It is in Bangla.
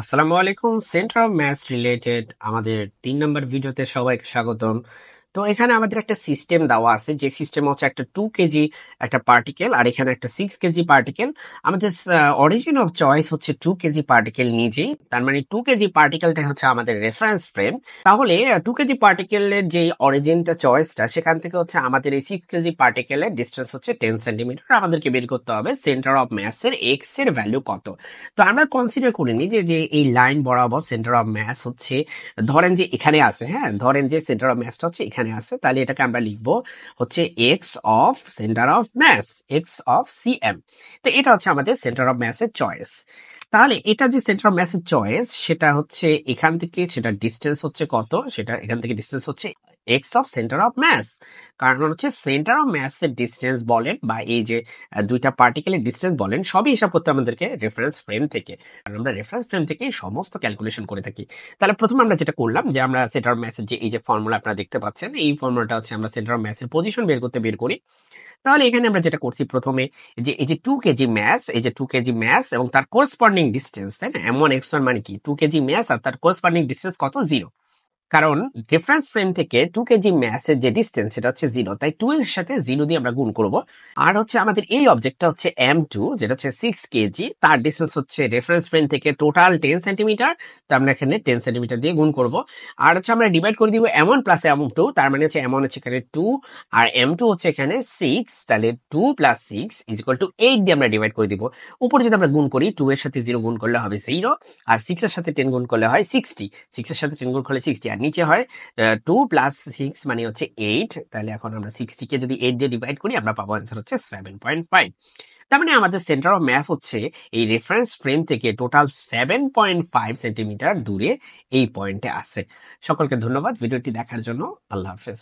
আসসালামু আলাইকুম। সেন্টার অফ ম্যাথস রিলেটেড আমাদের 3 নম্বর ভিডিওতে সবাইকে স্বাগতম। তো এখানে আমাদের একটা সিস্টেম দেওয়া আছে, যে সিস্টেম হচ্ছে একটা 2 কেজি একটা পার্টিকেল, আর এখানে একটা 6 কেজি পার্টিকেল। আমাদের অরিজিন অফ চয়েস হচ্ছে 2 কেজি পার্টিকেল নিজেই, তার মানে 2 কেজি পার্টিকেলটা হচ্ছে আমাদের রেফারেন্স ফ্রেম। তাহলে 2 কেজি পার্টিকেলের যে অরিজিনটা চয়েসটা, সেখান থেকে হচ্ছে আমাদের এই 6 কেজি পার্টিকেলের ডিস্টেন্স হচ্ছে 10 সেন্টিমিটার। আমাদেরকে বের করতে হবে সেন্টার অফ ম্যাস এর এক্স এর ভ্যালু কত। তো আমরা কনসিডার করে নিই যে যে এই লাইন বরাবর সেন্টার অফ ম্যাস হচ্ছে, ধরেন যে এখানে আছে, হ্যাঁ ধরেন যে সেন্টার অফ ম্যাসটা হচ্ছে এখানে আছে, তাহলে এটাকে আমরা লিখবো হচ্ছে x of centre of mass, x of CM. তো এটা হচ্ছে আমাদের সেন্টার অফ ম্যাসের চয়েস। তাহলে এটা যে সেন্টার অফ ম্যাসের চয়েস, সেটা হচ্ছে এখান থেকে সেটা ডিস্টেন্স হচ্ছে কত, সেটা এখান থেকে ডিস্টেন্স হচ্ছে x of centre of mass. কারণ হচ্ছে সেন্টার অফ ম্যাস এর ডিস্টেন্স বলেন, বা এই যে দুইটা পার্টিকেলের ডিস্টেন্স বলেন, সবই হিসাব করতে আমাদেরকে রেফারেন্স ফ্রেম থেকে। আর আমরা রেফারেন্স ফ্রেম থেকে সমস্ত ক্যালকুলেশন করে থাকি। তাহলে প্রথমে আমরা যেটা করলাম, যে আমরা সেন্টার অফ ম্যাসের যে এই যে ফর্মুলা আপনারা দেখতে পাচ্ছেন, এই ফর্মুলাটা হচ্ছে আমরা সেন্টার অফ ম্যাসের পজিশন বের করি। তাহলে এখানে আমরা যেটা করছি প্রথমে, যে এই যে 2 কেজি ম্যাস, এই যে 2 কেজি ম্যাস এবং তার কোরসপন্ডিং ডিস্টেন্স, তাই না, M1 X1 মানে কি, 2 কেজি ম্যাস আর তার কোরসপন্ডিং ডিস্টেন্স কত, 0। কারণ রেফারেন্স ফ্রেম থেকে 2 কেজি ম্যাসের যে ডিস্টেন্স, সেটা হচ্ছে 0, তাই 2 এর সাথে 0 দিয়ে আমরা গুণ করব। আর হচ্ছে আমাদের এই অবজেক্টটা হচ্ছে M2, যেটা হচ্ছে 6 কেজি, তার ডিস্টেন্স হচ্ছে রেফারেন্স ফ্রেম থেকে টোটাল 10 সেন্টিমিটার। তো আমরা এখানে 10 সেন্টিমিটার দিয়ে গুণ করব। আর হচ্ছে আমরা ডিভাইড করে দিব M1 প্লাস M2, তার মানে হচ্ছে M1 হচ্ছে এখানে 2 আর M2 হচ্ছে এখানে 6, তাহলে 2 প্লাস 6 ইজ ইকুয়াল টু 8 দিয়ে আমরা ডিভাইড করে দিব। উপরে যদি আমরা গুণ করি, 2 এর সাথে 0 গুণ করলে হবে 0, আর 6 এর সাথে 10 গুণ করলে হয় 60, 6 এর সাথে 10 গুণ করলে 60, আর নিচে হয় 2 প্লাস 6 মানে হচ্ছে 8। তাহলে এখন আমরা 60 কে যদি 8 দিয়ে ডিভাইড করি, আমরা পাবো অ্যান্সার হচ্ছে 7.5। তার মানে আমাদের সেন্টার অফ ম্যাস হচ্ছে এই রেফারেন্স ফ্রেম থেকে টোটাল 7.5 সেন্টিমিটার দূরে এই পয়েন্টে আছে। সকলকে ধন্যবাদ ভিডিওটি দেখার জন্য। আল্লাহ হাফেজ।